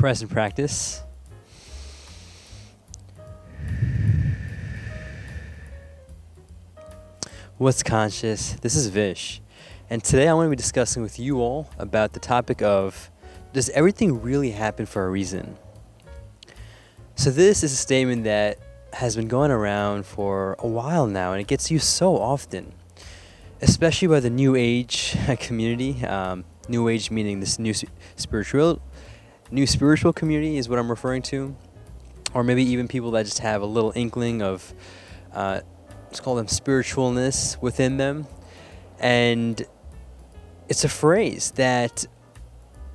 Present practice. What's conscious? This is Vish, and today I want to be discussing with you all about the topic of, does everything really happen for a reason? So this is a statement that has been going around for a while now, and it gets used so often, especially by the New Age community. New Age meaning this new spiritual community is what I'm referring to, or maybe even people that just have a little inkling of, let's call them spiritualness within them. And it's a phrase that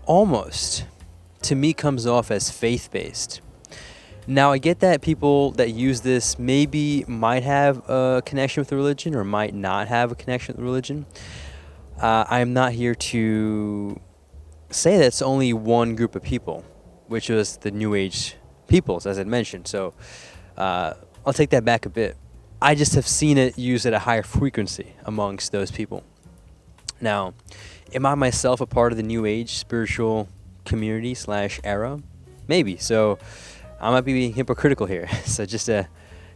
almost, to me, comes off as faith-based. Now, I get that people that use this maybe might have a connection with religion or might not have a connection with religion. I'm not here to say that it's only one group of people, which was the New Age peoples, as I mentioned. So I'll take that back a bit. I just have seen it used at a higher frequency amongst those people. Now, am I myself a part of the New Age spiritual community / era? Maybe. So I might be being hypocritical here. So just a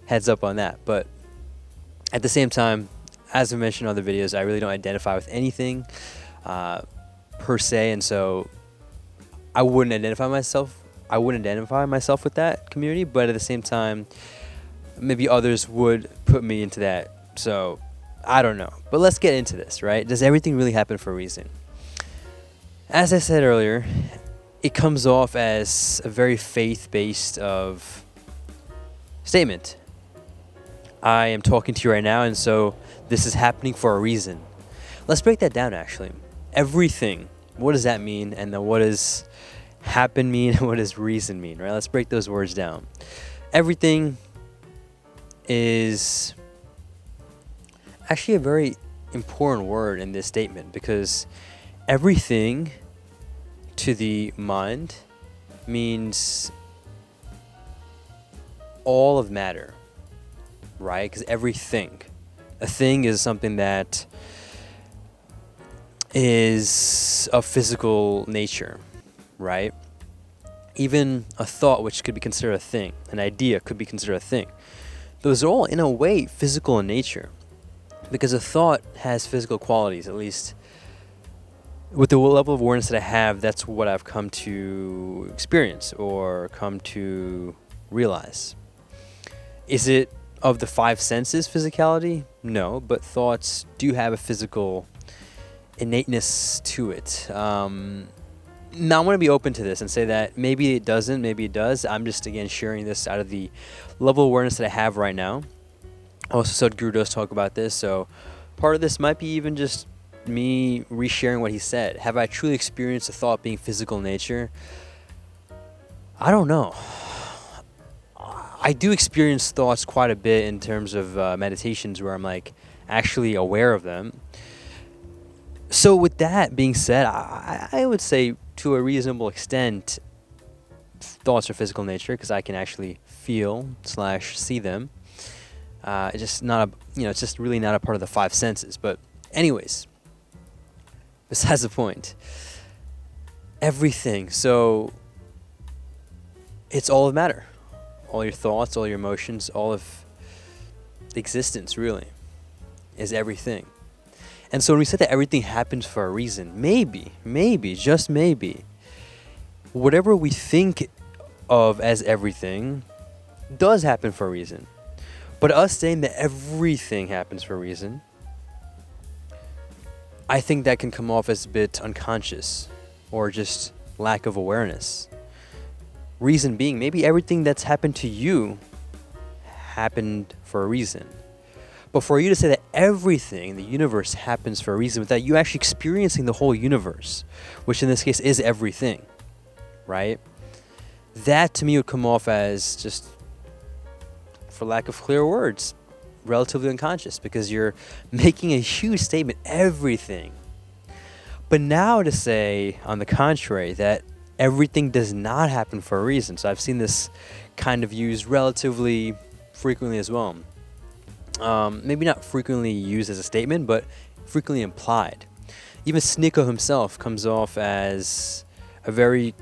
heads up on that. But at the same time, as I mentioned in other videos, I really don't identify with anything per se. And so I wouldn't identify myself with that community. But at the same time, maybe others would put me into that. So I don't know. But let's get into this, right? Does everything really happen for a reason? As I said earlier, it comes off as a very faith-based statement. I am talking to you right now, and so this is happening for a reason. Let's break that down, actually. Everything. What does that mean? And then what does happen mean? And what does reason mean, right? Let's break those words down. Everything is actually a very important word in this statement, because everything to the mind means all of matter, right? Because a thing is something that is of physical nature, right? Even a thought, which could be considered a thing, an idea could be considered a thing. Those are all, in a way, physical in nature, because a thought has physical qualities. At least with the level of awareness that I have, that's what I've come to experience or come to realize. Is it of the five senses physicality? No, but thoughts do have a physical innateness to it. Now, I want to be open to this and say that maybe it doesn't, maybe it does. I'm just, again, sharing this out of the level of awareness that I have right now. I also Sadhguru does talk about this, so part of this might be even just me resharing what he said. Have I truly experienced a thought being physical in nature? I don't know. I do experience thoughts quite a bit in terms of meditations where I'm actually aware of them. So with that being said, I would say to a reasonable extent, thoughts are physical in nature because I can actually feel / see them. It's just not it's just really not a part of the five senses. But anyways, besides the point, everything. So it's all of matter, all your thoughts, all your emotions, all of existence really is everything. And so when we say that everything happens for a reason, maybe, just maybe, whatever we think of as everything does happen for a reason. But us saying that everything happens for a reason, I think that can come off as a bit unconscious or just lack of awareness. Reason being, maybe everything that's happened to you happened for a reason. But for you to say that everything in the universe happens for a reason without you actually experiencing the whole universe, which in this case is everything, right? That to me would come off as just, for lack of clear words, relatively unconscious, because you're making a huge statement, everything. But now to say, on the contrary, that everything does not happen for a reason. So I've seen this kind of used relatively frequently as well. Maybe not frequently used as a statement, but frequently implied. Even Sneeko himself comes off as a very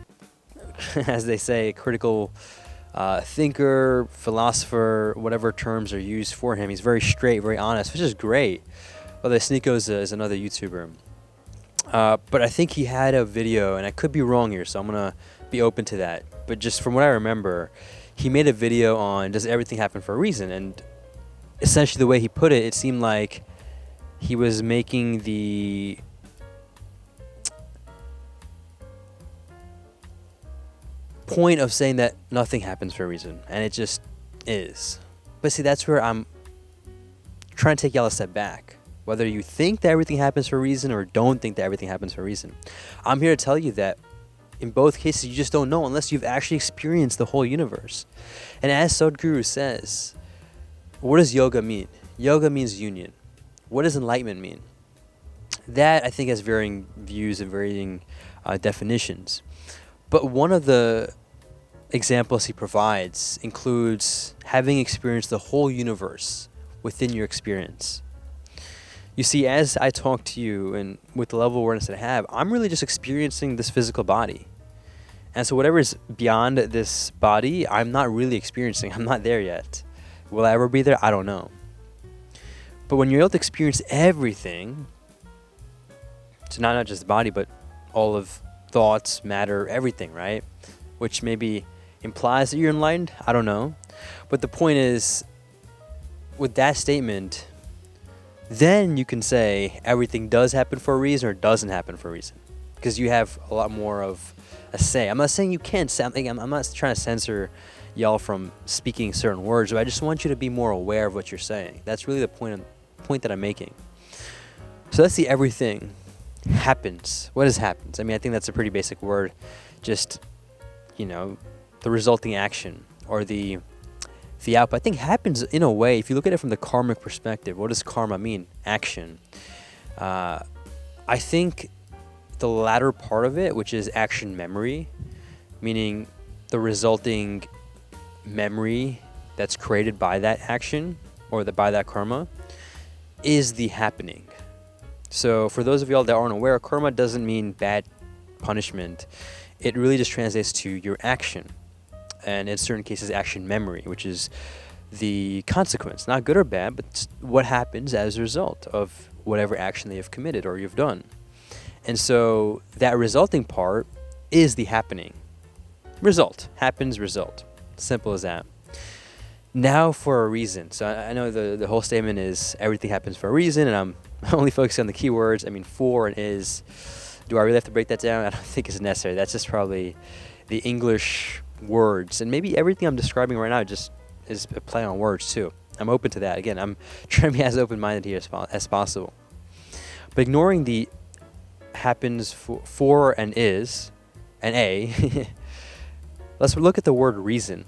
as they say, critical thinker, philosopher, whatever terms are used for him. He's very straight, very honest, which is great. Although Sneeko is another YouTuber. But I think he had a video, and I could be wrong here, so I'm going to be open to that. But just from what I remember, he made a video on does everything happen for a reason? And essentially the way he put it, it seemed like he was making the point of saying that nothing happens for a reason, and it just is. But see, that's where I'm trying to take y'all a step back. Whether you think that everything happens for a reason or don't think that everything happens for a reason, I'm here to tell you that in both cases, you just don't know unless you've actually experienced the whole universe. And as Sadhguru says, what does yoga mean? Yoga means union. What does enlightenment mean? That, I think, has varying views and varying definitions. But one of the examples he provides includes having experienced the whole universe within your experience. You see, as I talk to you and with the level of awareness that I have, I'm really just experiencing this physical body. And so whatever is beyond this body, I'm not really experiencing. I'm not there yet. Will I ever be there? I don't know. But when you're able to experience everything, so not just the body, but all of thoughts, matter, everything, right? Which maybe implies that you're enlightened. I don't know. But the point is, with that statement, then you can say everything does happen for a reason or doesn't happen for a reason. Because you have a lot more of a say. I'm not saying you can't say, I'm not trying to censor y'all from speaking certain words, but I just want you to be more aware of what you're saying. That's really the point that I'm making. So let's see, everything happens. What happens? I mean, I think that's a pretty basic word. Just, the resulting action or the output. I think happens in a way, if you look at it from the karmic perspective. What does karma mean? Action. I think the latter part of it, which is action memory, meaning the resulting memory that's created by that action or by that karma, is the happening. So for those of y'all that aren't aware, karma doesn't mean bad punishment. It really just translates to your action. And in certain cases, action memory, which is the consequence, not good or bad, but what happens as a result of whatever action they have committed or you've done. And so that resulting part is the happening. Result. Happens, result. Simple as that. Now for a reason. So I know the whole statement is everything happens for a reason, and I'm only focusing on the keywords. I mean, for and is. Do I really have to break that down? I don't think it's necessary. That's just probably the English words. And maybe everything I'm describing right now just is a play on words too. I'm open to that. Again, I'm trying to be as open-minded here as possible. But ignoring the happens for and is and a, let's look at the word reason.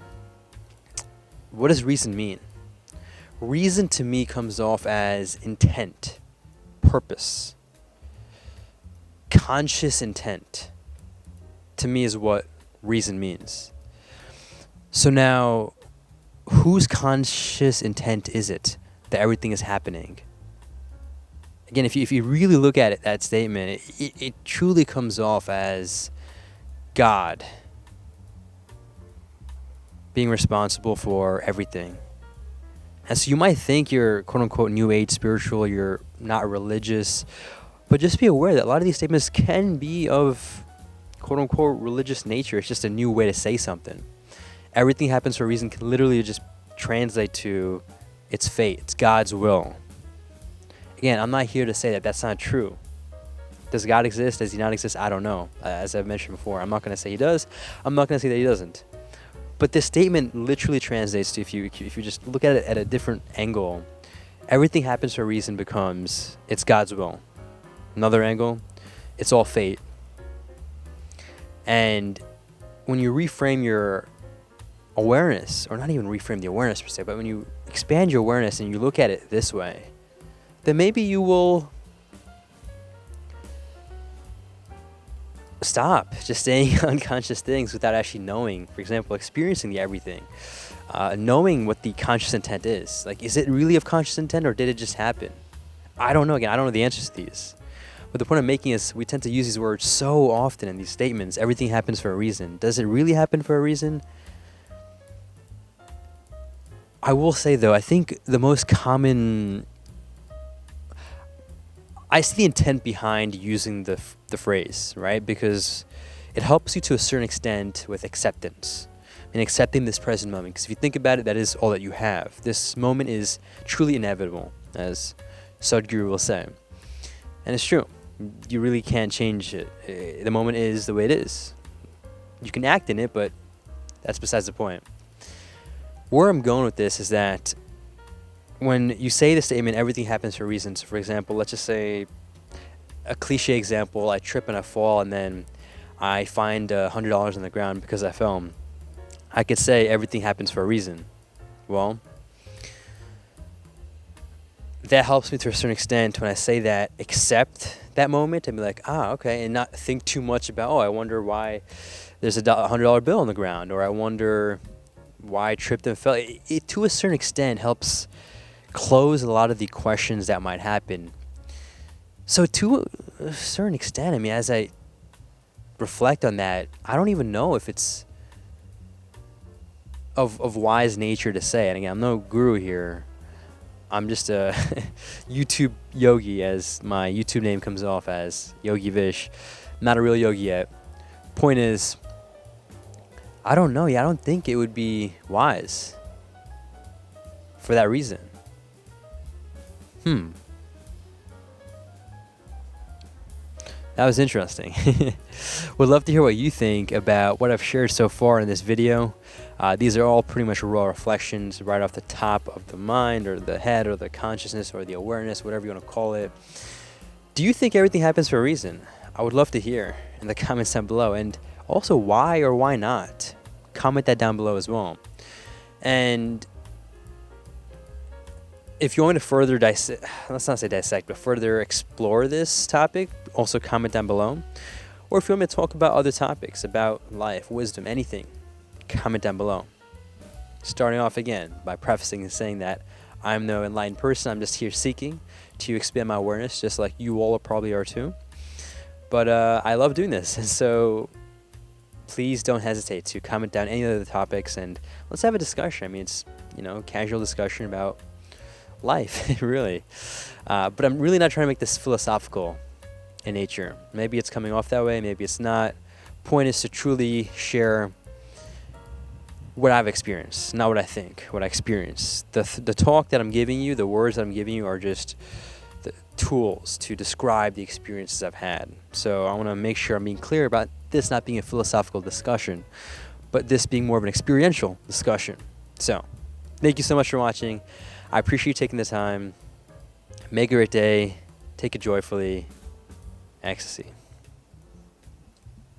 What does reason mean? Reason to me comes off as intent, purpose, conscious intent. To me is what reason means. So now, whose conscious intent is it that everything is happening? Again, if you really look at it, that statement, it truly comes off as God being responsible for everything. And so you might think you're quote-unquote new age spiritual, you're not religious, but just be aware that a lot of these statements can be of quote-unquote religious nature. It's just a new way to say something. Everything happens for a reason can literally just translate to it's fate, it's God's will. Again, I'm not here to say that that's not true. Does God exist? Does he not exist? I don't know. As I've mentioned before, I'm not going to say he does. I'm not going to say that he doesn't. But this statement literally translates to, if you just look at it at a different angle, everything happens for a reason becomes it's God's will. Another angle, it's all fate. And when you reframe your awareness, or not even reframe the awareness per se, but when you expand your awareness and you look at it this way, then maybe you will stop just saying unconscious things without actually knowing. For example, experiencing the everything, knowing what the conscious intent is. Like, is it really of conscious intent or did it just happen? I don't know. Again, I don't know the answers to these. But the point I'm making is we tend to use these words so often in these statements. Everything happens for a reason. Does it really happen for a reason? I will say, though, I think the most common... I see the intent behind using the phrase, right? Because it helps you to a certain extent with acceptance and accepting this present moment. Because if you think about it, that is all that you have. This moment is truly inevitable, as Sadhguru will say. And it's true. You really can't change it. The moment is the way it is. You can act in it, but that's besides the point. Where I'm going with this is that when you say the statement, everything happens for reasons. For example, let's just say a cliche example, I trip and I fall and then I find $100 on the ground because I fell. I could say everything happens for a reason. Well, that helps me to a certain extent when I say that, accept that moment and be like, okay, and not think too much about, I wonder why there's a $100 bill on the ground, or I wonder why I tripped and fell. It to a certain extent helps close a lot of the questions that might happen. So to a certain extent, I mean, as I reflect on that, I don't even know if it's of wise nature to say. And again, I'm no guru here. I'm just a YouTube yogi, as my YouTube name comes off as, Yogi Vish. Not a real yogi yet. Point is, I don't know. I don't think it would be wise for that reason. That was interesting. Would love to hear what you think about what I've shared so far in this video. These are all pretty much raw reflections right off the top of the mind or the head or the consciousness or the awareness, whatever you want to call it. Do you think everything happens for a reason? I would love to hear in the comments down below. And also, why or why not? Comment that down below as well. And if you want to further dissect, let's not say dissect, but further explore this topic, also comment down below. Or if you want me to talk about other topics, about life, wisdom, anything, comment down below. Starting off again by prefacing and saying that I'm no enlightened person. I'm just here seeking to expand my awareness, just like you all probably are too. But I love doing this, and so please don't hesitate to comment down any of the topics and let's have a discussion. I mean, it's, casual discussion about life, really. But I'm really not trying to make this philosophical in nature. Maybe it's coming off that way, maybe it's not. Point is to truly share what I've experienced, not what I think, what I experienced. The talk that I'm giving you, the words that I'm giving you are just the tools to describe the experiences I've had. So I want to make sure I'm being clear about this not being a philosophical discussion, but this being more of an experiential discussion. So thank you so much for watching. I appreciate you taking the time. Make a great day. Take it joyfully. Ecstasy.